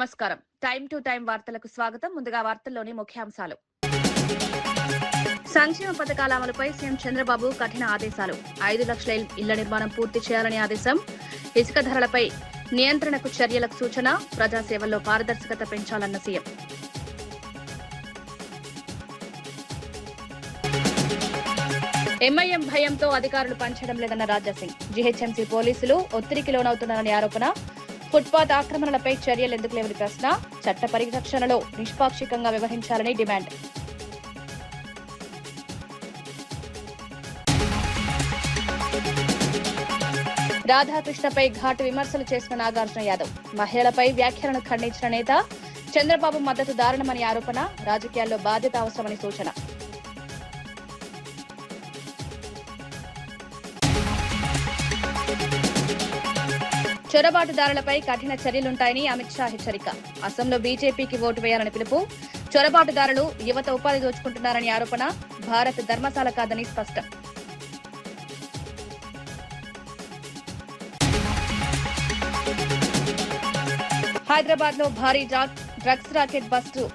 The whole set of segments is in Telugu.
నమస్కారం. టైమ్ టు టైమ్ వార్తలకు స్వాగతం. ముందుగా వార్తల్లోని ముఖ్యాంశాలు. సంక్షేమ పథకాల అమలుపై సీఎం చంద్రబాబు కఠిన ఆదేశాలు. 5 లక్షల ఇళ్ల నిర్మాణం పూర్తి చేయాలని ఆదేశం. ఇసుక ధరలపై నియంత్రణకు చర్యలకు సూచన. ప్రజాసేవల్లో పారదర్శకత పెంచాలన్న సీఎం. ఎంఐఎం భయంతో అధికారులు పనిచేయడం లేదన్న రాజాసింగ్. జీహెచ్ఎంసీ పోలీసులు ఒత్తిడికి లోనవుతున్నారని ఆరోపణ. ఫుట్పాత్ ఆక్రమణలపై చర్యలు ఎందుకు లేవని ప్రశ్న. చట్ట పరిరక్షణలో నిష్పాక్షికంగా వ్యవహరించాలని డిమాండ్. రాధాకృష్ణపై ఘాటు విమర్శలు చేసిన నాగార్జున యాదవ్. మహిళలపై వ్యాఖ్యలను ఖండించిన నేత. చంద్రబాబు మద్దతు దారుణమని ఆరోపణ. రాజకీయాల్లో బాధ్యత అవసరమని సూచన. చొరబాటుదారులపై కఠిన చర్యలుంటాయని అమిత్ షా హెచ్చరిక. అసోంలో బీజేపీకి ఓటు వేయాలని పిలుపు. చొరబాటుదారులు యువత ఉపాధి దోచుకుంటున్నారని ఆరోపణ. భారత్ ధర్మశాల కాదని స్పష్టం. హైదరాబాద్ లో భారీ డ్రగ్స్ రాకెట్ బస్టు.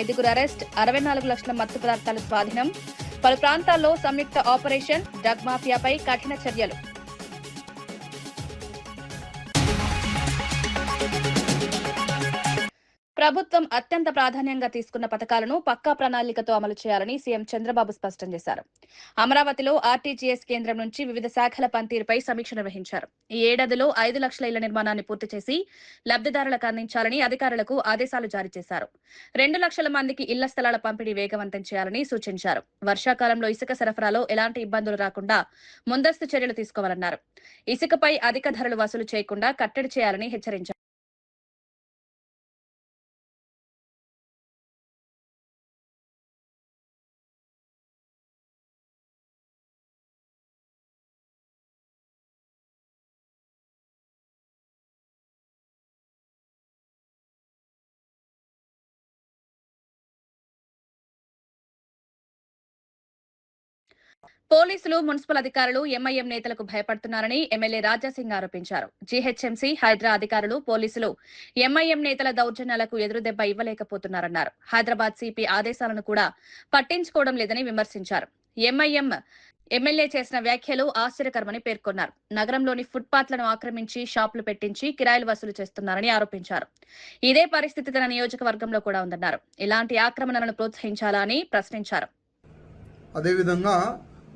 5గురు అరెస్ట్. 64 లక్షల మత్తు పదార్థాలు స్వాధీనం. పలు ప్రాంతాల్లో సంయుక్త ఆపరేషన్. డ్రగ్ మాఫియాపై కఠిన చర్యలు. ప్రభుత్వం అత్యంత ప్రాధాన్యంగా తీసుకున్న పథకాలను పక్కా ప్రణాళికతో అమలు చేయాలని సీఎం చంద్రబాబు స్పష్టం చేశారు. అమరావతిలో ఆర్టీజీఎస్ కేంద్రం నుంచి వివిధ శాఖల పనితీరుపై సమీక్ష నిర్వహించారు. ఈ ఏడాదిలో 5 లక్షల ఇళ్ల నిర్మాణాన్ని పూర్తి చేసి లబ్దిదారులకు అందించాలని అధికారులకు ఆదేశాలు జారీ చేశారు. 2 లక్షల మందికి ఇళ్ల స్థలాల పంపిణీ వేగవంతం చేయాలని సూచించారు. వర్షాకాలంలో ఇసుక సరఫరాలో ఎలాంటి ఇబ్బందులు రాకుండా ముందస్తు చర్యలు తీసుకోవాలన్నారు. ఇసుకపై అధిక ధరలు వసూలు చేయకుండా కట్టడి చేయాలని హెచ్చరించారు. పోలీసులు, మున్సిపల్ అధికారులు ఎంఐఎం నేతలకు భయపడుతున్నారని ఎమ్మెల్యే రాజాసింగ్ ఆరోపించారు. జీహెచ్ఎంసీ, హైడ్రా అధికారులు, పోలీసులు ఎంఐఎం నేతల దౌర్జన్యాలకు ఎదురుదెబ్బ ఇవ్వలేకపోతున్నారన్నారు. హైదరాబాద్ సిపి ఆదేశాలను కూడా పట్టించుకోవడం లేదని విమర్శించారు. ఎంఐఎం ఎమ్మెల్యే చేసిన వ్యాఖ్యలు ఆశ్చర్యకరమని పేర్కొన్నారు. నగరంలోని ఫుట్పాత్లను ఆక్రమించి షాపులు పెట్టించి కిరాయిలు వసూలు చేస్తున్నారని ఆరోపించారు. ఇదే పరిస్థితి తన నియోజకవర్గంలో కూడా ఉందన్నారు. ఇలాంటి ఆక్రమణలను ప్రోత్సహించాలా అని ప్రశ్నించారు. అదేవిధంగా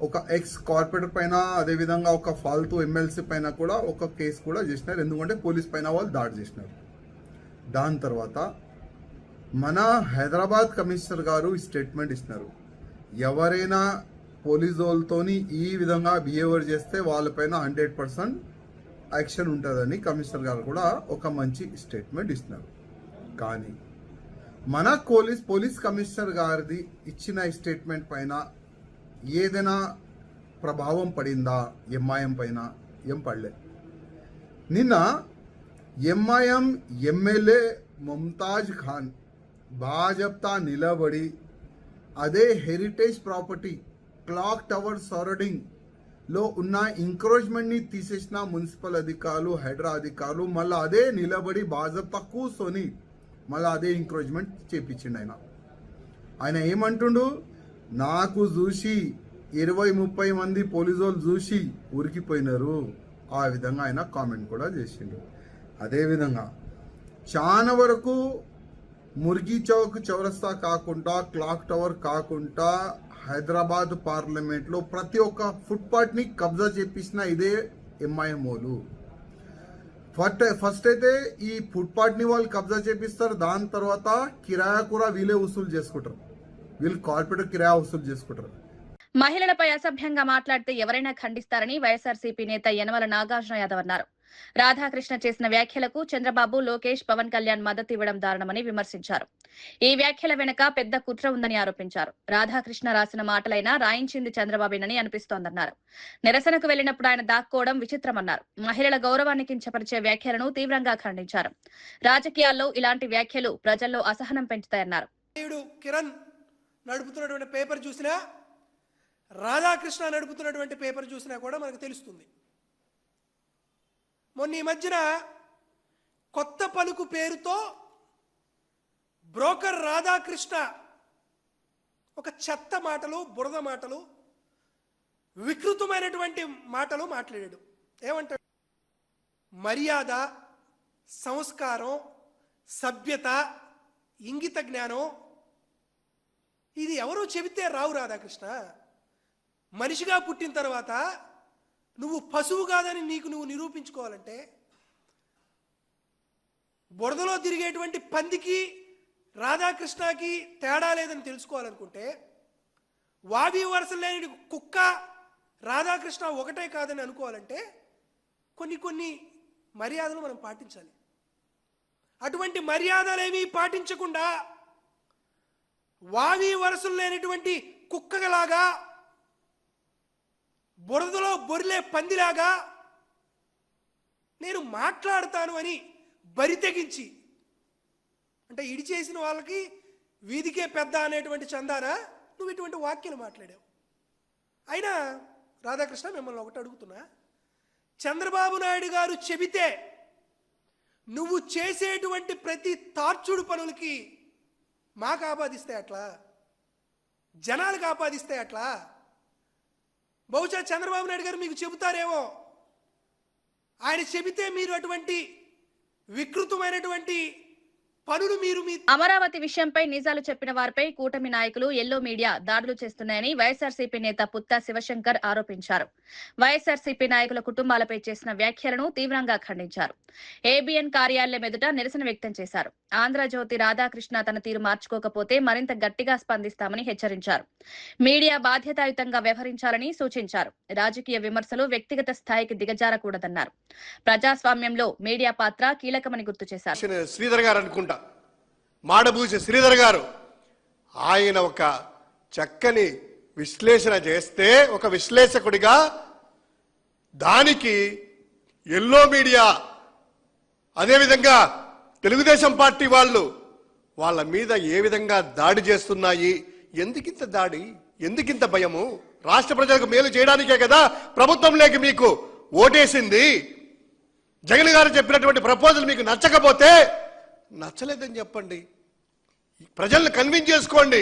ఒక ఎక్స్ కార్పొరేటర్ పైన, అదేవిధంగా ఒక ఫాల్తూ ఎమ్మెల్సీ పైన కూడా ఒక కేసు కూడా చేసినారు. ఎందుకంటే పోలీస్ పైన వాళ్ళు దాడి చేసినారు. దాని తర్వాత మన హైదరాబాద్ కమిషనర్ గారు స్టేట్మెంట్ ఇచ్చినారు. ఎవరైనా పోలీస్ వాళ్ళతోని ఈ విధంగా బిహేవియర్ చేస్తే వాళ్ళపైన 100% యాక్షన్ ఉంటుందని కమిషనర్ గారు కూడా ఒక మంచి స్టేట్మెంట్ ఇచ్చినారు. కానీ మన పోలీస్ కమిషనర్ గారిది ఇచ్చిన స్టేట్మెంట్ పైన ఏదైనా ప్రభావం పడిందా ఎంఐఎం పైన? ఏం పడలే. నిన్న ఎంఐఎం ఎమ్మెల్యే ముంతాజ్ ఖాన్ భాజపా నిలబడి అదే heritage property clock tower surrounding లో ఉన్న ఎంకరేజ్మెంట్ ని తీసేసిన మున్సిపల్ అధికారులు, హైడ్రా అధికారులు మళ్ళీ అదే నిలబడి భాజపా కూర్చొని మళ్ళీ అదే ఎంకరేజ్మెంట్ చేపించిండు. ఆయన ఏమంటుండు, నాకు చూసి 20-30 మంది పోలీసు వాళ్ళు చూసి ఉరికిపోయినారు. ఆ విధంగా ఆయన కామెంట్ కూడా చేసిండు. అదేవిధంగా చాలా వరకు ముర్గి చౌక్ చౌరస్తా కాకుండా, క్లాక్ టవర్ కాకుండా హైదరాబాద్ పార్లమెంట్లో ప్రతి ఒక్క ఫుట్పాత్ ని కబ్జా చేపించిన ఇదే ఎంఐఎం వాళ్ళు. ఫస్ట్ అయితే ఈ ఫుట్పాత్ ని వాళ్ళు కబ్జా చేపిస్తారు. దాని తర్వాత కిరాయా కూడా వీళ్ళే వసూలు చేసుకుంటారు. వీళ్ళు కార్పొరేట్ కిరాయా వసూలు చేసుకుంటారు. మహిళలపై అసభ్యంగా మాట్లాడితే ఎవరైనా ఖండిస్తారని వైఎస్ఆర్సీపీ నేత యనమల నాగార్జున యాదవ్ అన్నారు. రాధాకృష్ణ చేసిన వ్యాఖ్యలకు చంద్రబాబు, లోకేష్, పవన్ కళ్యాణ్ మద్దతు ఇవ్వడం దారుణమని విమర్శించారు. ఈ వ్యాఖ్యల వెనుక పెద్ద కుట్ర ఉందని ఆరోపించారు. రాధాకృష్ణ రాసిన మాటలైనా రాయించింది చంద్రబాబేనని అనిపిస్తోందన్నారు. నిరసనకు వెళ్లినప్పుడు ఆయన దాక్కోవడం విచిత్రమన్నారు. మహిళల గౌరవాన్ని కించపరిచే వ్యాఖ్యలను తీవ్రంగా ఖండించారు. రాజకీయాల్లో ఇలాంటి వ్యాఖ్యలు ప్రజల్లో అసహనం పెంచుతాయన్నారు. నడుపుతున్నటువంటి పేపర్ చూసినా, రాధాకృష్ణ నడుపుతున్నటువంటి పేపర్ చూసినా కూడా మనకు తెలుస్తుంది. మొన్న ఈ మధ్యన కొత్త పలుకు పేరుతో బ్రోకర్ రాధాకృష్ణ ఒక చెత్త మాటలు, బురద మాటలు, వికృతమైనటువంటి మాటలు మాట్లాడాడు. ఏమంటాడు? మర్యాద, సంస్కారం, సభ్యత, ఇంగిత జ్ఞానం ఇది ఎవరో చెబితే రావు రాధాకృష్ణ. మనిషిగా పుట్టిన తర్వాత నువ్వు పశువు కాదని నీకు నువ్వు నిరూపించుకోవాలంటే, బురదలో తిరిగేటువంటి పందికి రాధాకృష్ణకి తేడా లేదని తెలుసుకోవాలనుకుంటే, వావి వరసలు లేని కుక్క రాధాకృష్ణ ఒకటే కాదని అనుకోవాలంటే కొన్ని మర్యాదలు మనం పాటించాలి. అటువంటి మర్యాదలేమీ పాటించకుండా వావి వరసలు లేనటువంటి కుక్కలాగా, బురదలో బొరిలే పందిలాగా నేను మాట్లాడతాను అని బరి తెగించి, అంటే ఇడి చేసిన వాళ్ళకి వీధికే పెద్ద అనేటువంటి చందానా నువ్వు ఇటువంటి వాక్యాలు మాట్లాడావు. అయినా రాధాకృష్ణ మిమ్మల్ని ఒకటి అడుగుతున్నా, చంద్రబాబు నాయుడు గారు చెబితే నువ్వు చేసేటువంటి ప్రతి తార్చుడు పనులకి మాకు ఆపాదిస్తే అట్లా, జనాలకు ఆపాదిస్తే అట్లా? బహుశా చంద్రబాబు నాయుడు గారు మీకు చెబుతారేమో, ఆయన చెబితే మీరు అటువంటి వికృతమైనటువంటి పనులు మీరు మీ అమరావతి విషయంపై నిజాలు చెప్పిన వారిపై కూటమి నాయకులు ఎల్లో మీడియా దాడులు చేస్తున్నాయని వైఎస్ఆర్సీపీ నేత పుత్తా శివశంకర్ ఆరోపించారు. వైఎస్ఆర్సీపీ నాయకుల కుటుంబాలపై చేసిన వ్యాఖ్యలను తీవ్రంగా ఖండించారు. ఏబీఎన్ కార్యాలయం ఎదుట నిరసన వ్యక్తం చేశారు. ఆంధ్రజ్యోతి రాధాకృష్ణ తన తీరు మార్చుకోకపోతే మరింత గట్టిగా స్పందిస్తామని హెచ్చరించారు. మీడియా బాధ్యతాయుతంగా వ్యవహరించాలని సూచించారు. రాజకీయ విమర్శలు వ్యక్తిగత స్థాయికి దిగజారకూడదన్నారు. ప్రజాస్వామ్యంలో మీడియా పాత్ర కీలకమని గుర్తు చేశారు. శ్రీధర్ గారు అనుకుంటా, మాడబూసి శ్రీధర్ గారు, ఆయన ఒక చక్కని విశ్లేషణ చేస్తే, ఒక విశ్లేషకుడిగా దానికి ఎల్లో మీడియా అదేవిధంగా తెలుగుదేశం పార్టీ వాళ్ళ మీద ఏ విధంగా దాడి చేస్తున్నాయి, ఎందుకింత దాడి, ఎందుకింత భయము? రాష్ట్ర ప్రజలకు మేలు చేయడానికే కదా ప్రభుత్వంలోకి మీకు ఓటేసింది. జగన్ గారు చెప్పినటువంటి ప్రపోజల్ మీకు నచ్చకపోతే నచ్చలేదని చెప్పండి, ప్రజలను కన్విన్స్ చేసుకోండి.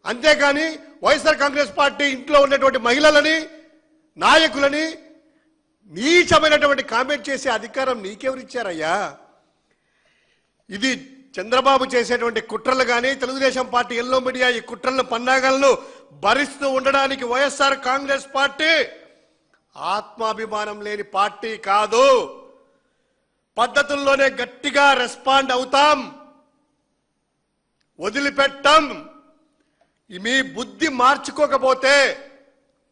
అంతేకాని వైఎస్ఆర్ కాంగ్రెస్ పార్టీ ఇంట్లో ఉన్నటువంటి మహిళలని, నాయకులని నీచమైనటువంటి కామెంట్ చేసే అధికారం నీకెవరిచ్చారయ్యా? ఇది చంద్రబాబు చేసేటువంటి కుట్రలు కానీ, తెలుగుదేశం పార్టీ ఎల్లో మీడియా ఈ కుట్రలను, పన్నాగాలను భరిస్తూ ఉండడానికి వైఎస్ఆర్ కాంగ్రెస్ పార్టీ ఆత్మాభిమానం లేని పార్టీ కాదు. పద్ధతుల్లోనే గట్టిగా రెస్పాండ్ అవుతాం, వదిలిపెట్టాం. మీ బుద్ధి మార్చుకోకపోతే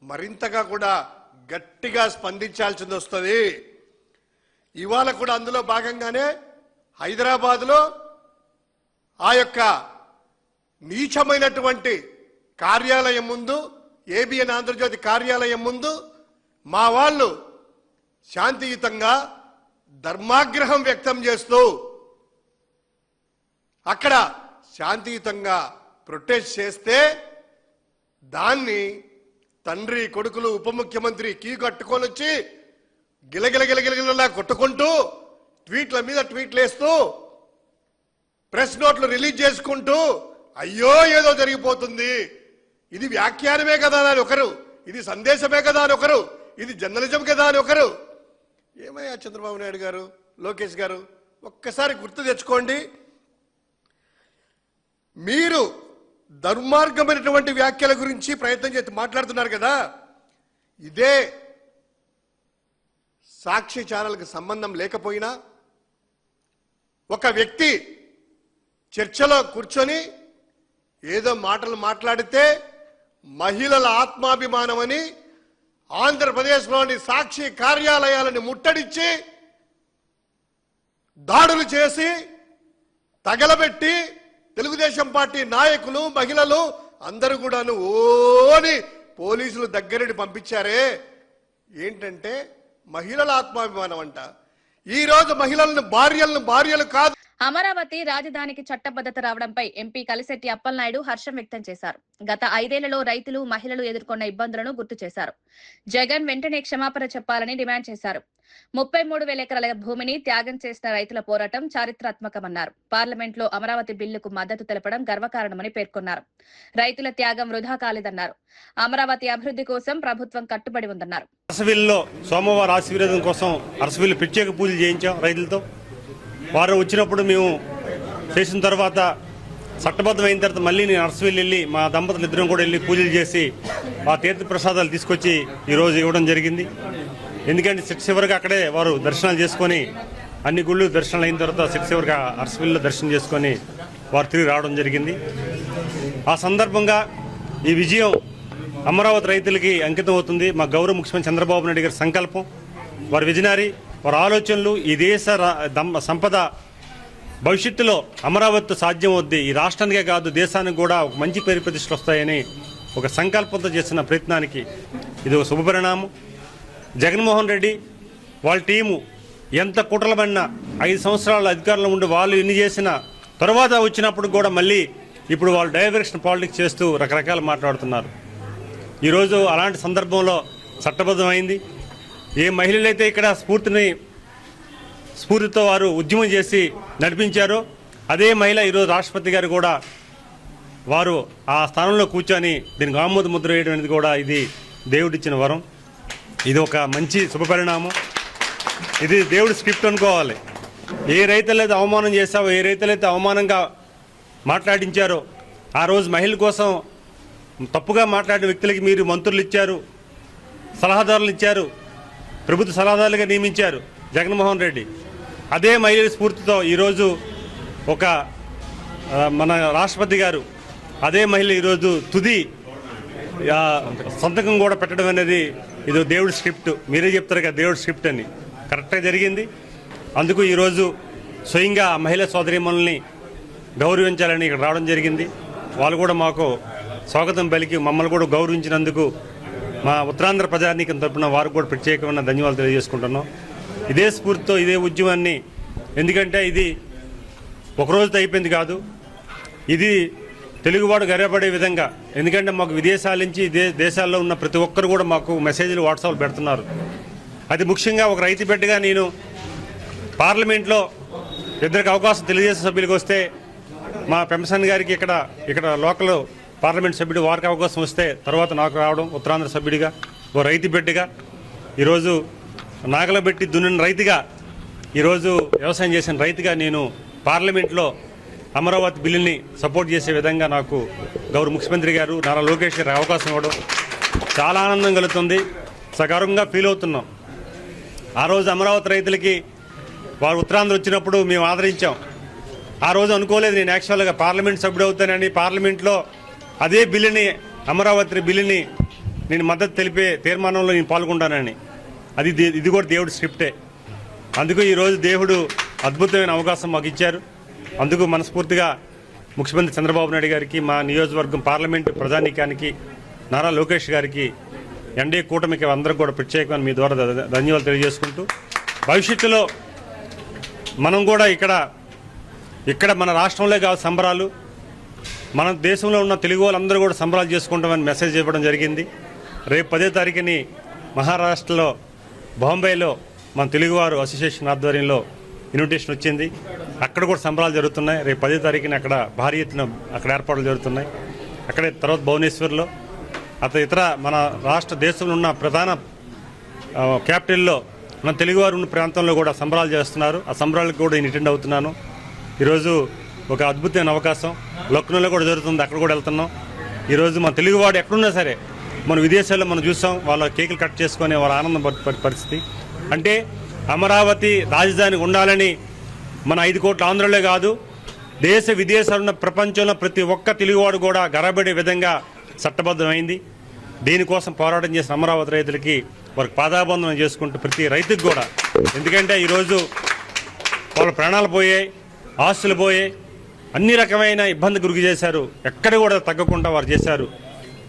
మరింతగా కూడా గట్టిగా స్పందించాల్సింది వస్తుంది. ఇవాళ కూడా అందులో భాగంగానే హైదరాబాద్లో ఆ యొక్క నీచమైనటువంటి కార్యాలయం ముందు, ఏబిఎన్ ఆంధ్రజ్యోతి కార్యాలయం ముందు మా వాళ్ళు శాంతియుతంగా ధర్మాగ్రహం వ్యక్తం చేస్తూ అక్కడ శాంతియుతంగా ప్రొటెస్ట్ చేస్తే దాన్ని తండ్రి కొడుకులు ఉప ముఖ్యమంత్రి కీ కట్టుకొని వచ్చి గిలగిలగిలగిలగిలా కొట్టుకుంటూ ట్వీట్ల మీద ట్వీట్లు వేస్తూ ప్రెస్ నోట్లు రిలీజ్ చేసుకుంటూ అయ్యో ఏదో జరిగిపోతుంది, ఇది వ్యాఖ్యానమే కదా అని ఒకరు, ఇది సందేశమే కదా అని ఒకరు, ఇది జర్నలిజం కదా అని ఒకరు. ఏమయ్యా చంద్రబాబు నాయుడు గారు, లోకేష్ గారు, ఒక్కసారి గుర్తు తెచ్చుకోండి. మీరు దుర్మార్గమైనటువంటి వ్యాఖ్యల గురించి ప్రయత్నం చేసి మాట్లాడుతున్నారు కదా, ఇదే సాక్షి ఛానల్కి సంబంధం లేకపోయినా ఒక వ్యక్తి చర్చలో కూర్చొని ఏదో మాటలు మాట్లాడితే మహిళల ఆత్మాభిమానమని ఆంధ్రప్రదేశ్లోని సాక్షి కార్యాలయాలను ముట్టడించి దాడులు చేసి తగలబెట్టి తెలుగుదేశం పార్టీ నాయకులు, మహిళలు అందరూ కూడాను ఓని పోలీసులు దగ్గరని పంపించారే. ఏంటంటే మహిళల ఆత్మాభిమానం అంట. ఈ రోజు మహిళలను భార్యలు కాదు. అమరావతి రాజధానికి చట్టబద్ధత రావడంపై ఎంపీ కలిశెట్టి అప్పలనాయుడు హర్షం వ్యక్తం చేశారు. గత 5 ఏళ్లలో రైతులు, మహిళలు ఎదుర్కొన్న ఇబ్బందులను గుర్తు చేశారు. జగన్ వెంటనే క్షమాపణ చెప్పాలని డిమాండ్ చేశారు. 33,000 ఎకరాల భూమిని త్యాగం చేసిన రైతుల పోరాటం చారిత్రాత్మకమన్నారు. పార్లమెంట్లో అమరావతి బిల్లుకు మద్దతు తెలపడం గర్వకారణమని పేర్కొన్నారు. రైతుల త్యాగం వృధా కాలేదన్నారు. అమరావతి అభివృద్ధి కోసం ప్రభుత్వం కట్టుబడి ఉందన్నారు. అరసవిల్లిలో సోమవారం ఆశీర్వాదం కోసం అరసవిల్లి ప్రత్యేక పూజలు చేయించాం రైతులతో. వారు వచ్చినప్పుడు మేము చేసిన తర్వాత చట్టబద్ధమైన తర్వాత మళ్ళీ నేను అరసవిల్లి వెళ్ళి మా దంపతులు ఇద్దరం కూడా వెళ్ళి పూజలు చేసి ఆ తీర్థ ప్రసాదాలు తీసుకొచ్చి ఈరోజు ఇవ్వడం జరిగింది. ఎందుకంటే చివరిగా అక్కడే వారు దర్శనాలు చేసుకొని అన్ని గుళ్ళు దర్శనాలు అయిన తర్వాత చివరిగా అరసవిల్లిలో దర్శనం చేసుకొని వారు తిరిగి రావడం జరిగింది. ఆ సందర్భంగా ఈ విజయం అమరావతి రైతులకి అంకితం అవుతుంది. మా గౌరవ ముఖ్యమంత్రి చంద్రబాబు నాయుడు గారి సంకల్పం, వారి విజనరీ, వారి ఆలోచనలు ఈ దేశ సంపద భవిష్యత్తులో అమరావతి సాధ్యం అవుద్ది. ఈ రాష్ట్రానికే కాదు దేశానికి కూడా ఒక మంచి పేరు ప్రతిష్టలు వస్తాయని ఒక సంకల్పంతో చేసిన ప్రయత్నానికి ఇది ఒక శుభపరిణామం. జగన్మోహన్ రెడ్డి వాళ్ళ టీము ఎంత కుట్రలు పడినా 5 సంవత్సరాల అధికారంలో ఉండి వాళ్ళు ఎన్ని చేసిన తర్వాత వచ్చినప్పుడు కూడా మళ్ళీ ఇప్పుడు వాళ్ళు డైవర్షన్ పాలిటిక్స్ చేస్తూ రకరకాల మాట్లాడుతున్నారు. ఈరోజు అలాంటి సందర్భంలో చట్టబద్ధమైంది. ఏ మహిళలైతే ఇక్కడ స్ఫూర్తితో వారు ఉద్యమం చేసి నడిపించారో అదే మహిళ ఈరోజు రాష్ట్రపతి గారు కూడా వారు ఆ స్థానంలో కూర్చొని దీనికి ఆమోద ముద్ర వేయడం అనేది కూడా ఇది దేవుడిచ్చిన వరం. ఇది ఒక మంచి శుభపరిణామం. ఇది దేవుడి స్క్రిప్ట్ అనుకోవాలి. ఏ రైతులైతే అవమానం చేశావో, ఏ రైతులైతే అవమానంగా మాట్లాడించారో ఆ రోజు మహిళల కోసం తప్పుగా మాట్లాడిన వ్యక్తులకి మీరు మంత్రులు ఇచ్చారు, సలహాదారులు ఇచ్చారు, ప్రభుత్వ సలహాదారులుగా నియమించారు జగన్మోహన్ రెడ్డి. అదే మహిళల స్ఫూర్తితో ఈరోజు ఒక మన రాష్ట్రపతి గారు అదే మహిళ ఈరోజు తుది సంతకం కూడా పెట్టడం అనేది ఇది దేవుడి స్క్రిప్ట్. మీరే చెప్తారు కదా దేవుడి స్క్రిప్ట్ అని, కరెక్ట్గా జరిగింది. అందుకు ఈరోజు స్వయంగా ఆ మహిళా సోదరీమణుల్ని గౌరవించాలని ఇక్కడ రావడం జరిగింది. వాళ్ళు కూడా మాకు స్వాగతం పలికి మమ్మల్ని కూడా గౌరవించినందుకు మా ఉత్తరాంధ్ర ప్రజానీకం తరపున వారికి కూడా ప్రత్యేకమైన ధన్యవాదాలు తెలియజేసుకుంటున్నాం. ఇదే స్ఫూర్తితో ఇదే ఉద్యమాన్ని, ఎందుకంటే ఇది ఒకరోజుతో అయిపోయింది కాదు, ఇది తెలుగువాడు గర్వపడే విధంగా. ఎందుకంటే మాకు విదేశాల నుంచి దేశాల్లో ఉన్న ప్రతి ఒక్కరు కూడా మాకు మెసేజ్లు వాట్సాప్లు పెడుతున్నారు. అది ముఖ్యంగా ఒక రైతు బిడ్డగా నేను పార్లమెంట్లో ఇద్దరికి అవకాశం తెలుగుదేశం సభ్యులకు వస్తే మా పెంపసాని గారికి ఇక్కడ లోకల్ పార్లమెంట్ సభ్యుడు వారికి అవకాశం వస్తే తర్వాత నాకు రావడం ఉత్తరాంధ్ర సభ్యుడిగా ఓ రైతు బిడ్డగా ఈరోజు నాగలబెట్టి దున్నిన రైతుగా ఈరోజు వ్యవసాయం చేసిన రైతుగా నేను పార్లమెంట్లో అమరావతి బిల్లుని సపోర్ట్ చేసే విధంగా నాకు గౌరవ ముఖ్యమంత్రి గారు నారా లోకేష్ గారు అవకాశం ఇవ్వడం చాలా ఆనందం కలుగుతుంది. సగర్వంగా ఫీల్ అవుతున్నాం. ఆ రోజు అమరావతి రైతులకి వారు ఉత్తరాంధ్ర వచ్చినప్పుడు మేము ఆదరించాం. ఆ రోజు అనుకోలేదు నేను యాక్చువల్గా పార్లమెంట్ సభ్యుడు అవుతానని, పార్లమెంట్లో అదే బిల్లుని అమరావతి బిల్లుని నేను మద్దతు తెలిపే తీర్మానంలో నేను పాల్గొంటానని. ఇది కూడా దేవుడి స్క్రిప్టే. అందుకు ఈరోజు దేవుడు అద్భుతమైన అవకాశం మాకు ఇచ్చారు. అందుకు మనస్ఫూర్తిగా ముఖ్యమంత్రి చంద్రబాబు నాయుడు గారికి, మా నియోజకవర్గం పార్లమెంటు ప్రజానీకానికి, నారా లోకేష్ గారికి, ఎన్డీఏ కూటమికి అందరికి కూడా ప్రత్యేకమైన మీ ద్వారా ధన్యవాదాలు తెలియజేసుకుంటూ భవిష్యత్తులో మనం కూడా ఇక్కడ మన రాష్ట్రంలో కాదు సంబరాలు, మన దేశంలో ఉన్న తెలుగు వాళ్ళందరూ కూడా సంబరాలు చేసుకుంటామని మెసేజ్ ఇవ్వడం జరిగింది. రేపు 10వ తారీఖుని మహారాష్ట్రలో బాంబేలో మన తెలుగువారు అసోసియేషన్ ఆధ్వర్యంలో ఇన్విటేషన్ వచ్చింది. అక్కడ కూడా సంబరాలు జరుగుతున్నాయి. రేపు 10వ తారీఖున అక్కడ భారీ ఎత్తున అక్కడ ఏర్పాట్లు జరుగుతున్నాయి. అక్కడే తర్వాత భువనేశ్వర్లో ఇతర మన రాష్ట్ర దేశంలో ఉన్న ప్రధాన క్యాపిటల్లో మన తెలుగువారు ఉన్న ప్రాంతంలో కూడా సంబరాలు చేస్తున్నారు. ఆ సంబరాలకు కూడా నేను అటెండ్ అవుతున్నాను. ఈరోజు ఒక అద్భుతమైన అవకాశం. లక్నోలో కూడా జరుగుతుంది, అక్కడ కూడా వెళ్తున్నాం. ఈరోజు మన తెలుగువాడు ఎక్కడున్నా సరే, మన విదేశాల్లో మనం చూసాం, వాళ్ళ కేకులు కట్ చేసుకొని వాళ్ళ ఆనందం పరిస్థితి. అంటే అమరావతి రాజధాని ఉండాలని మన 5 కోట్ల ఆంధ్రులే కాదు, దేశ విదేశాలున్న ప్రపంచంలో ప్రతి ఒక్క తెలుగువాడు కూడా గర్వపడే విధంగా చట్టబద్ధమైంది. దీనికోసం పోరాటం చేసిన అమరావతి రైతులకి వారికి పాదాబంధనం చేసుకుంటూ ప్రతి రైతుకు కూడా, ఎందుకంటే ఈరోజు వాళ్ళ ప్రాణాలు పోయాయి, ఆస్తులు పోయాయి, అన్ని రకమైన ఇబ్బంది గురి చేశారు. ఎక్కడ కూడా తగ్గకుండా వారు చేశారు.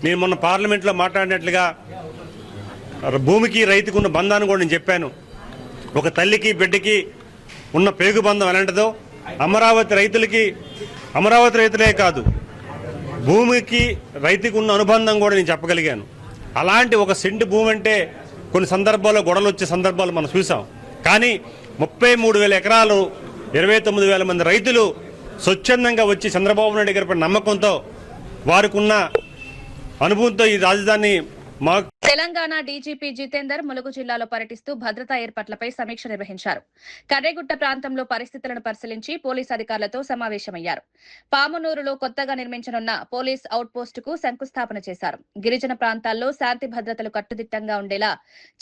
నేను మొన్న పార్లమెంట్లో మాట్లాడినట్లుగా భూమికి రైతుకు ఉన్న బంధాన్ని కూడా నేను చెప్పాను. ఒక తల్లికి బిడ్డకి ఉన్న పేగు బంధం ఎలాంటిదో అమరావతి రైతులే కాదు, భూమికి రైతుకు ఉన్న అనుబంధం కూడా నేను చెప్పగలిగాను. అలాంటి ఒక సెంటు భూమి అంటే కొన్ని సందర్భాల్లో గొడవలు వచ్చే సందర్భాలు మనం చూసాం. కానీ 33,000 ఎకరాలు 29,000 మంది రైతులు స్వచ్ఛందంగా వచ్చి చంద్రబాబు నాయుడు గారిపై నమ్మకంతో వారికి ఉన్న అనుభవంతో ఈ రాజధాని తెలంగాణ డీజీపీ జితేందర్ ములుగు జిల్లాలో పర్యటిస్తూ భద్రతా ఏర్పాట్లపై సమీక్ష నిర్వహించారు. కర్రెగుట్ట ప్రాంతంలో పరిస్థితులను పరిశీలించి పోలీసు అధికారులతో సమావేశమయ్యారు. పామునూరులో కొత్తగా నిర్మించనున్న పోలీస్ అవుట్ పోస్టుకు శంకుస్థాపన చేశారు. గిరిజన ప్రాంతాల్లో శాంతి భద్రతలు కట్టుదిట్టంగా ఉండేలా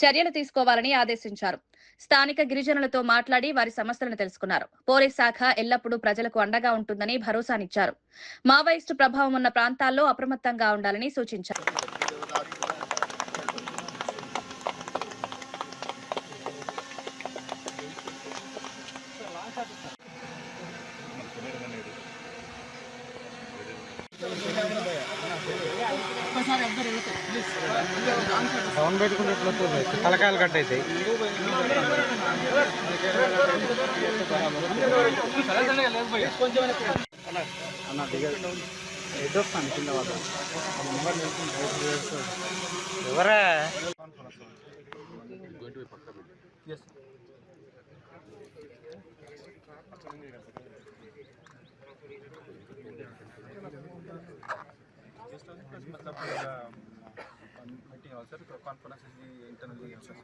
చర్యలు తీసుకోవాలని ఆదేశించారు. స్థానిక గిరిజనులతో మాట్లాడి వారి సమస్యలను తెలుసుకున్నారు. పోలీస్ శాఖ ఎల్లప్పుడూ ప్రజలకు అండగా ఉంటుందని భరోసానిచ్చారు. మావోయిస్టు ప్రభావం ఉన్న ప్రాంతాల్లో అప్రమత్తంగా ఉండాలని సూచించారు. సౌండ్ పెట్టుకున్నట్లు తలకాయలు కట్ అవుతాయి. ఎవరా sir conference internally sir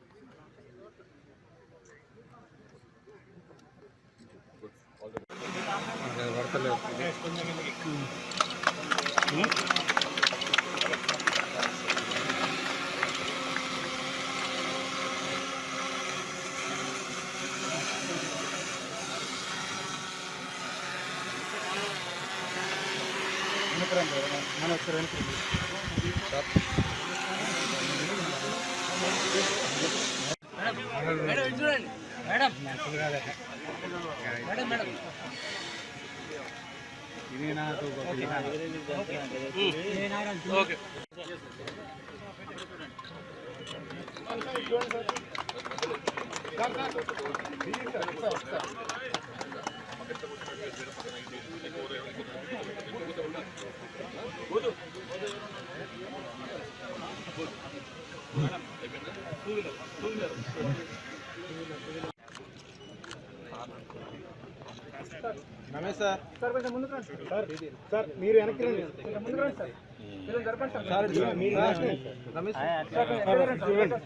Ramesh sir sir కొంచెం ముందుకు రండి సార్. సార్ మీరు వెనక్కి రండి, కొంచెం ముందుకు రండి సార్. మీరు జరపండి సార్. రమేష్ సార్ చూడండి.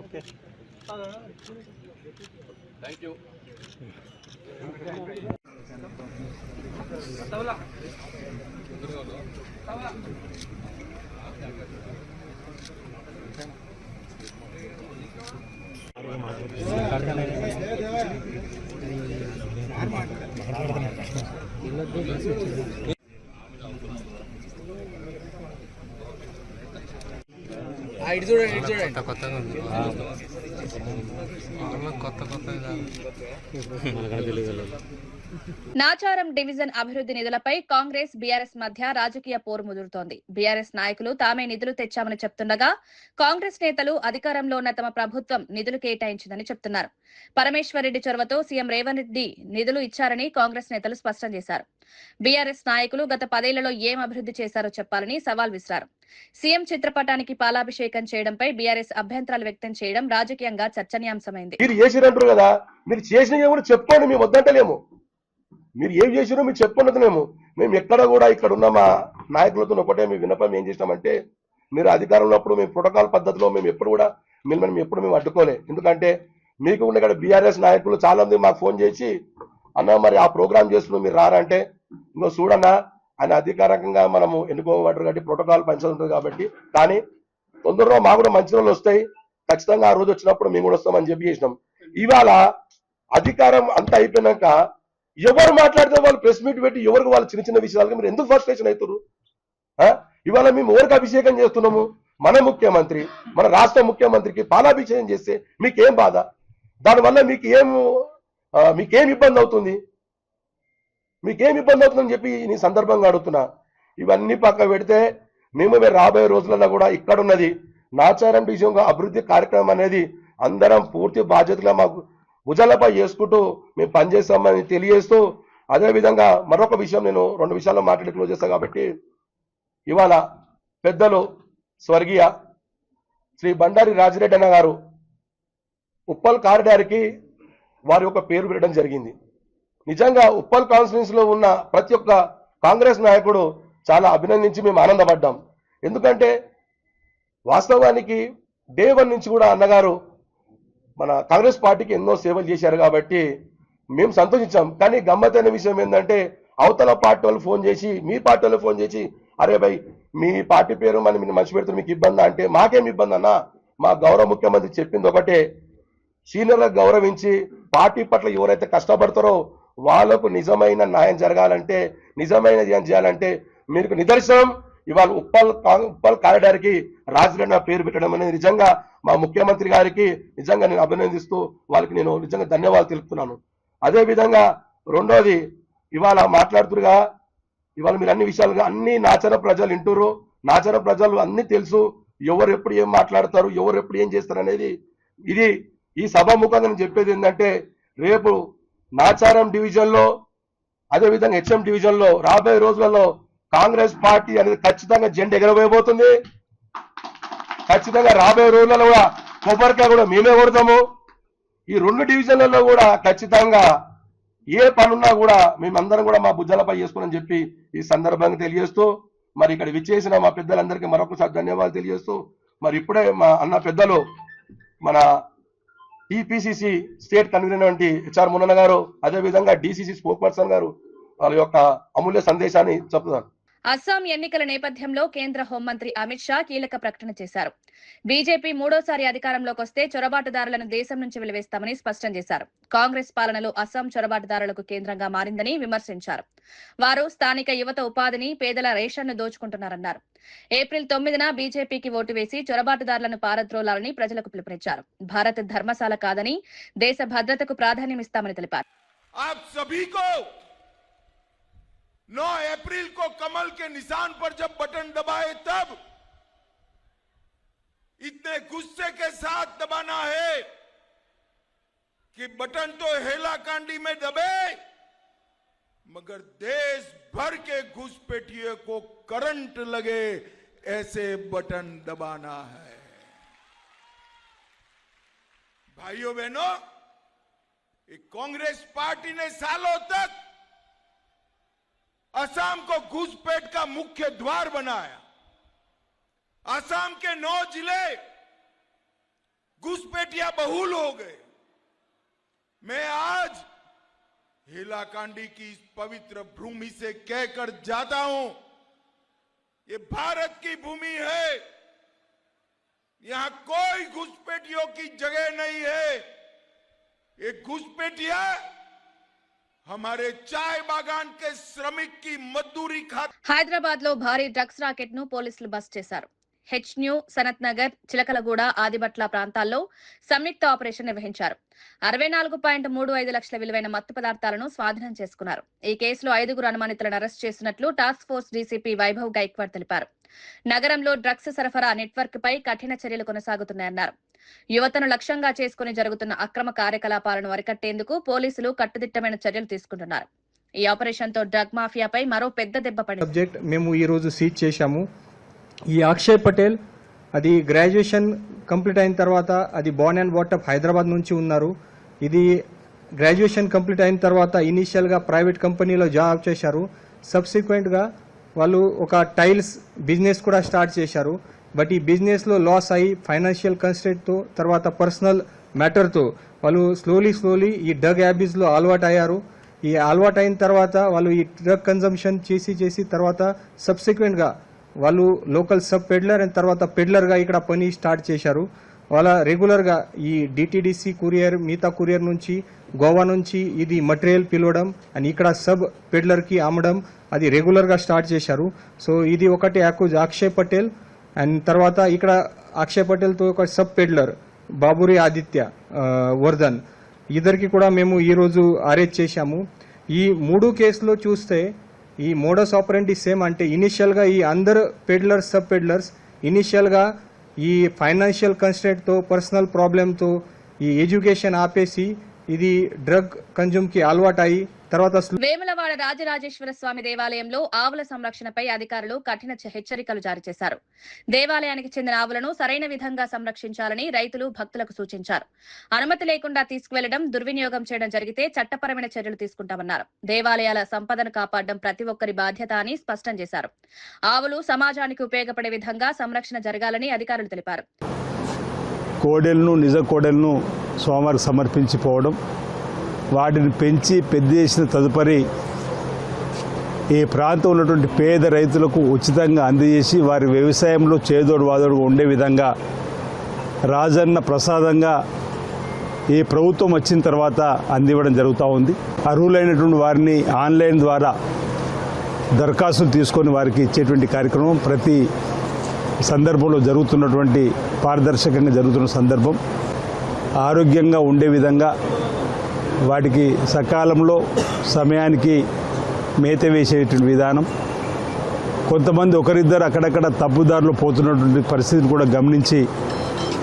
Okay thank you. ఇటు చూడండి, ఇటు చూడండి. కొత్తగా ఉంది, కొత్తగా నాచారం డివిజన్ అభివృద్ధి నిధులపై కాంగ్రెస్ బీఆర్ఎస్ మధ్య రాజకీయ పోరు ముదురుతోంది. బీఆర్ఎస్ నాయకులు తామే నిధులు తెచ్చామని చెప్తుండగా కాంగ్రెస్ నేతలు అధికారంలో ఉన్న తమ ప్రభుత్వం నిధులు కేటాయించిందని చెప్తున్నారు. పరమేశ్వరరెడ్డి చొరవతో సీఎం రేవంత్ రెడ్డి నిధులు ఇచ్చారని కాంగ్రెస్ నేతలు స్పష్టం చేశారు. బీఆర్ఎస్ నాయకులు గత 10 ఏళ్లలో ఏం అభివృద్ధి చేశారో చెప్పాలని సవాల్ విసిరారు. సీఎం చిత్రపటానికి పాలాభిషేకం చేయడంపై బీఆర్ఎస్ అభ్యంతరాలు వ్యక్తం చేయడం రాజకీయంగా చర్చనీయాంశమైంది. మీరు చేసిరంటారు కదా, మీరు చేసినవి కూడా చెప్పండి, మేము వద్దంటలేము. మీరు ఏం చేసిరో మీరు చెప్పన్నట్లేము. మేము ఎక్కడ కూడా ఇక్కడ ఉన్న మా నాయకులతో ఒకటే మీ విన్నపం ఏం చేసినామంటే, మీరు అధికారంలో ఉన్నప్పుడు మేము ప్రోటోకాల్ పద్ధతిలో మేము ఎప్పుడు కూడా మేము అడ్డుకోలే. ఎందుకంటే మీకు ఉన్న ఇక్కడ బీఆర్ఎస్ నాయకులు చాలా మంది మాకు ఫోన్ చేసి, అన్న మరి ఆ ప్రోగ్రామ్ చేస్తున్నాం మీరు రారంటే, ఇంకో చూడన్నా ఆయన అధికారికంగా మనము ఎన్నుకోబడ్డారు కాబట్టి ప్రోటోకాల్ పంచాలి ఉంటుంది కాబట్టి, కానీ తొందరలో మాకు కూడా మంచి రోజులు వస్తాయి, ఖచ్చితంగా ఆ రోజు వచ్చినప్పుడు మేము కూడా వస్తామని చెప్పి చేసినాం. ఇవాళ అధికారం అంతా అయిపోయినాక ఎవరు మాట్లాడితే వాళ్ళు ప్రెస్ మీట్ పెట్టి ఎవరికి వాళ్ళు చిన్న చిన్న విషయాలుగా మీరు ఎందుకు ఫ్రస్ట్రేషన్ అవుతారు? ఇవాళ మేము ఎవరికి అభిషేకం చేస్తున్నాము? మన ముఖ్యమంత్రి, మన రాష్ట్ర ముఖ్యమంత్రికి పాలాభిషేకం చేస్తే మీకేం బాధ? దానివల్ల మీకేం ఇబ్బంది అవుతుంది? మీకేం ఇబ్బంది అవుతుందని చెప్పి నీ సందర్భంగా అడుగుతున్నా. ఇవన్నీ పక్క పెడితే మేము రాబోయే రోజులలో కూడా ఇక్కడ ఉన్నది నాచారం డివిజన్ అభివృద్ధి కార్యక్రమం అనేది అందరం పూర్తి బాధ్యతగా మాకు భుజాలపై చేసుకుంటూ మేము పనిచేస్తామని తెలియజేస్తూ, అదేవిధంగా మరొక విషయం నేను 2 విషయాల్లో మాట్లాడి క్లోజ్ చేస్తాను కాబట్టి, ఇవాళ పెద్దలు స్వర్గీయ శ్రీ బండారి రాజిరెడ్డి అన్న గారు ఉప్పల్ కారిడార్కి వారి యొక్క పేరు పెట్టడం జరిగింది. నిజంగా ఉప్పల్ కాన్స్టిట్యున్సీలో ఉన్న ప్రతి ఒక్క కాంగ్రెస్ నాయకుడు చాలా అభినందించి మేము ఆనందపడ్డాం. ఎందుకంటే వాస్తవానికి డే 1 నుంచి కూడా అన్నగారు మన కాంగ్రెస్ పార్టీకి ఎన్నో సేవలు చేశారు కాబట్టి మేము సంతోషించాం. కానీ గమ్మత్తైన విషయం ఏంటంటే అవతల పార్టీ వాళ్ళు ఫోన్ చేసి, మీ పార్టీ వాళ్ళు ఫోన్ చేసి, అరే భయ్ మీ పార్టీ పేరు మనం మంచి పెడుతుంది, మీకు ఇబ్బంది అంటే, మాకేం ఇబ్బంది అన్నా, మా గౌరవ ముఖ్యమంత్రి చెప్పింది ఒకటే, సీనియర్లకు గౌరవించి పార్టీ పట్ల ఎవరైతే కష్టపడతారో వాళ్ళకు నిజమైన న్యాయం జరగాలంటే, నిజమైన న్యాయం చేయాలంటే మీకు నిదర్శనం ఇవాళ ఉప్పల్ కారిడార్కి రాజిరెడ్డి పేరు పెట్టడం అనేది నిజంగా మా ముఖ్యమంత్రి గారికి నిజంగా నేను అభినందిస్తూ వాళ్ళకి నేను నిజంగా ధన్యవాదాలు తెలుపుతున్నాను. అదేవిధంగా రెండోది, ఇవాళ మాట్లాడుతురుగా ఇవాళ మీరు అన్ని విషయాలుగా అన్ని నాచర ప్రజలు వింటురు, నాచర ప్రజలు అన్ని తెలుసు, ఎవరు ఎప్పుడు ఏం మాట్లాడతారు, ఎవరు ఎప్పుడు ఏం చేస్తారు అనేది. ఇది ఈ సభాముఖంగా నేను చెప్పేది ఏంటంటే, రేపు నాచారం డివిజన్లో అదేవిధంగా హెచ్ఎం డివిజన్లో రాబోయే రోజులలో కాంగ్రెస్ పార్టీ అనేది ఖచ్చితంగా జెండా ఎగరవేయబోతుంది. ఖచ్చితంగా రాబోయే రోజులలో కూడా కొబ్బరికాయ కూడా మేమే కొడతాము. ఈ 2 డివిజన్లలో కూడా ఖచ్చితంగా ఏ పనున్నా కూడా మేమందరం కూడా మా భుజాలపై చేసుకుని చెప్పి ఈ సందర్భంగా తెలియజేస్తూ, మరి ఇక్కడ విచ్చేసిన మా పెద్దలందరికీ మరొకసారి ధన్యవాదాలు తెలియజేస్తూ, మరి ఇప్పుడే మా అన్న పెద్దలు మన టీపీసీసీ స్టేట్ కన్వీనర్ వంటి హెచ్ఆర్ మున్నన్న గారు, అదేవిధంగా డీసీసీ స్పోక్ పర్సన్ గారు వాళ్ళ యొక్క అమూల్య సందేశాన్ని చెప్తున్నారు. అస్సాం ఎన్నికల నేపథ్యంలో కేంద్ర హోంమంత్రి అమిత్ షా కీలక ప్రకటన చేశారు. బీజేపీ 3వ సారి అధికారంలోకి వస్తే చొరబాటుదారులను దేశం నుంచి వెలివేస్తామని స్పష్టం చేశారు. కాంగ్రెస్ పాలనలో అస్సాం చొరబాటుదారులకు కేంద్రంగా మారిందని విమర్శించారు. వారు స్థానిక యువత ఉపాధిని, పేదల రేషన్ను దోచుకుంటున్నారన్నారు. ఏప్రిల్ 9న బీజేపీకి ఓటు వేసి చొరబాటుదారులను పారద్రోలాలని ప్రజలకు పిలుపునిచ్చారు. భారత్ ధర్మశాల కాదని దేశ భద్రతకు ప్రాధాన్యమిస్తామని తెలిపారు. 9 अप्रैल को कमल के निशान पर जब बटन दबाए तब इतने गुस्से के साथ दबाना है कि बटन तो हेलाकांडी में दबे मगर देश भर के घुसपैठियों को करंट लगे ऐसे बटन दबाना है। भाइयों बहनों, कांग्रेस पार्टी ने सालों तक असम को घुसपैठ का मुख्य द्वार बनाया। असम के 9 जिले घुसपैठिया बहुल हो गए। मैं आज हेलाकांडी की इस पवित्र भूमि से कहकर जाता हूं, ये भारत की भूमि है, यहां कोई घुसपैठियों की जगह नहीं है। ये घुसपैठिया हमारे चाय बागान के श्रमिक की मजदूरी खाते। హైదరాబాద్ లో భారీ డ్రగ్స్ రాకెట్ ను పోలీసులు బస్ట్ చేశారు. హెచ్న్యూ, సనత్ నగర్, చిలకలగూడ, ఆదిబట్ల ప్రాంతాల్లో సంయుక్త ఆపరేషన్ నిర్వహించారు. 64.35 లక్షల విలువైన మత్తు పదార్థాలను స్వాధీనం చేసుకున్నారు. ఈ కేసులో 5 అనుమానితులను అరెస్ట్ చేసినట్లు task force DCP Vaibhav Gaikwad తెలిపారు. నగరంలో డ్రగ్స్ సరఫరా నెట్వర్క్ పై కఠిన చర్యలు కొనసాగుతున్నాయన్నారు. యువతను లక్ష్యంగా చేసుకుని జరుగుతున్న అక్రమ కార్యకలాపాలను అరికట్టేందుకు పోలీసులు కట్టుదిట్టమైన చర్యలు తీసుకుంటున్నారు. ఈ ఆపరేషన్ తో డ్రగ్ మాఫియాపై మరో పెద్ద దెబ్బ పడింది. సబ్జెక్ట్ మేము ఈ రోజు సీజ్ చేశాము. ఈ అక్షయ్ పటేల్ అది గ్రాడ్యుయేషన్ కంప్లీట్ అయిన తర్వాత అది బార్న్ అండ్ బాటప్ హైదరాబాద్ నుంచి ఉన్నారు. ఇది గ్రాడ్యుయేషన్ కంప్లీట్ అయిన తర్వాత ఇనీషియల్గా ప్రైవేట్ కంపెనీలో జాబ్ చేశారు. సబ్సిక్వెంట్గా వాళ్ళు ఒక టైల్స్ బిజినెస్ కూడా స్టార్ట్ చేశారు. బట్ ఈ బిజినెస్లో లాస్ అయ్యి ఫైనాన్షియల్ కన్స్ట్రెంట్తో తర్వాత పర్సనల్ మ్యాటర్తో వాళ్ళు స్లోలీ ఈ డ్రగ్ హ్యాబిట్స్లో అలవాటు అయ్యారు. ఈ అలవాటు అయిన తర్వాత వాళ్ళు ఈ డ్రగ్ కన్జంప్షన్ చేసి తర్వాత సబ్సిక్వెంట్గా వాళ్ళు లోకల్ సబ్ పెడ్లర్ అండ్ తర్వాత పెడ్లర్గా ఇక్కడ పని స్టార్ట్ చేశారు. వాళ్ళ రెగ్యులర్గా ఈ డిటిడిసి కురియర్, మిగతా కురియర్ నుంచి గోవా నుంచి ఇది మటీరియల్ పిలవడం అండ్ ఇక్కడ సబ్ పెడ్లర్కి అమ్మడం అది రెగ్యులర్గా స్టార్ట్ చేశారు. సో ఇది ఒకటి అక్యూజ్ అక్షయ్ పటేల్ అండ్ తర్వాత ఇక్కడ అక్షయ్ పటేల్తో ఒక సబ్ పెడ్లర్ బాబురి ఆదిత్య వర్ధన్ ఇద్దరికి కూడా మేము ఈరోజు అరెస్ట్ చేశాము. ఈ 3 కేసులో చూస్తే ఈ మోడస్ ఆపరెండి సేమ్. అంటే ఇనిషియల్గా ఈ అందరు పెడ్లర్స్ సబ్ పెడ్లర్స్ ఇనిషియల్గా ఈ ఫైనాన్షియల్ కన్స్ట్రెంట్తో పర్సనల్ ప్రాబ్లంతో ఈ ఎడ్యుకేషన్ ఆపేసి ఇది డ్రగ్ కన్జ్యూమ్కి అలవాటయి తర్వాత వేములవాడ రాజరాజేశ్వర స్వామి దేవాలయంలో ఆవుల సంరక్షణపై అధికారులు కఠిన హెచ్చరికలు జారీ చేశారు. దేవాలయానికి చెందిన ఆవులను సరైన విధంగా సంరక్షించాలని రైతులు భక్తులకు సూచించారు. అనుమతి లేకుండా తీసుకువెళ్లడం, దుర్వినియోగం చేయడం జరిగితే చట్టపరమైన చర్యలు తీసుకుంటామన్నారు. దేవాలయాల సంపదను కాపాడడం ప్రతి ఒక్కరి బాధ్యత అని స్పష్టం చేశారు. ఆవులు సమాజానికి ఉపయోగపడే విధంగా సంరక్షణ జరగాలని అధికారులు తెలిపారు. కోడెలను, నిజ కోడెలను స్వామివారికి సమర్పించిపోవడం, వాటిని పెంచి పెద్ద చేసిన తదుపరి ఈ ప్రాంతంలో ఉన్నటువంటి పేద రైతులకు ఉచితంగా అందజేసి వారి వ్యవసాయంలో చేదోడు వాదోడుగా ఉండే విధంగా రాజన్న ప్రసాదంగా ఈ ప్రభుత్వం వచ్చిన తర్వాత అందివ్వడం జరుగుతూ ఉంది. అర్హులైనటువంటి వారిని ఆన్లైన్ ద్వారా దరఖాస్తులు తీసుకొని వారికి ఇచ్చేటువంటి కార్యక్రమం ప్రతి సందర్భంలో జరుగుతున్నటువంటి పారదర్శకంగా జరుగుతున్న సందర్భం. ఆరోగ్యంగా ఉండే విధంగా వాటికి సకాలంలో సమయానికి మేత వేసేటువంటి విధానం, కొంతమంది ఒకరిద్దరు అక్కడక్కడ తప్పుదారులు పోతున్నటువంటి పరిస్థితిని కూడా గమనించి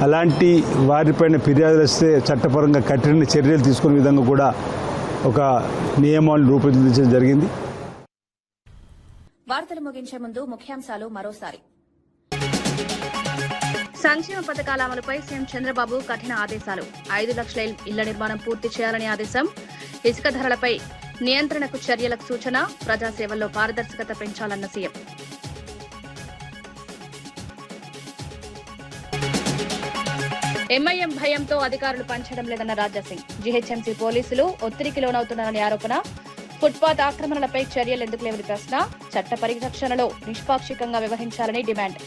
అలాంటి వారిపైన ఫిర్యాదులు వస్తే చట్టపరంగా కఠిన చర్యలు తీసుకునే విధంగా కూడా ఒక నియమాలను రూపొందించడం జరిగింది. వార్తలు ముగించే ముందు ముఖ్యాంశాలు మరోసారి. సంక్షేమ పథకాల అమలుపై సీఎం చంద్రబాబు కఠిన ఆదేశాలు. 5 లక్షల ఇళ్ల నిర్మాణం పూర్తి చేయాలని ఆదేశం. ఇసుక ధరలపై నియంత్రణకు చర్యలకు సూచన. ప్రజాసేవల్లో పారదర్శకత పెంచాలన్న సీఎం. ఎంఐఎం భయంతో అధికారులు పనిచేయడం లేదన్న రాజాసింగ్. జీహెచ్ఎంసీ పోలీసులు ఒత్తిడికి లోనవుతున్నారని ఆరోపణ. ఫుట్పాత్ ఆక్రమణలపై చర్యలు ఎందుకు లేవని ప్రశ్న. చట్ట పరిరక్షణలో నిష్పాక్షికంగా వ్యవహరించాలని డిమాండ్.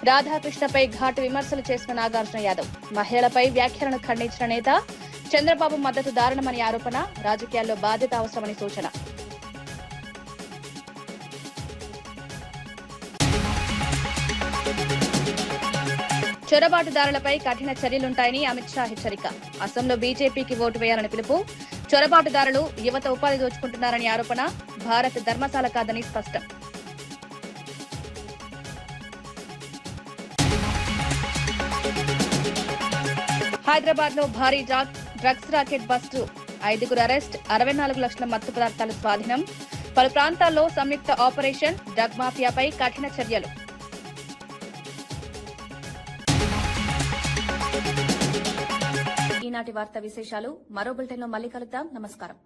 రాధాకృష్ణపై ఘాటు విమర్శలు చేసిన నాగార్జున యాదవ్. మహిళలపై వ్యాఖ్యలను ఖండించిన నేత. చంద్రబాబు మద్దతు దారుణమని ఆరోపణ. రాజకీయాల్లో బాధ్యత అవసరమని సూచన. చొరబాటుదారులపై కఠిన చర్యలుంటాయని అమిత్ షా హెచ్చరిక. అసోంలో బీజేపీకి ఓటు వేయాలని పిలుపు. చొరబాటుదారులు యువత ఉపాధి దోచుకుంటున్నారని ఆరోపణ. భారత్ ధర్మశాల కాదని స్పష్టం. హైదరాబాద్ లో భారీ డ్రగ్స్ రాకెట్ బస్టు. 5 అరెస్ట్, 64 లక్షల మత్తు పదార్థాలు స్వాధీనం. పలు ప్రాంతాల్లో సంయుక్త ఆపరేషన్. డ్రగ్ మాఫియాపై కఠిన చర్యలు. ఈనాటి వార్తా విశేషాలు మరో బులెటిన్లో మళ్ళీ కలుద్దాం. నమస్కారం.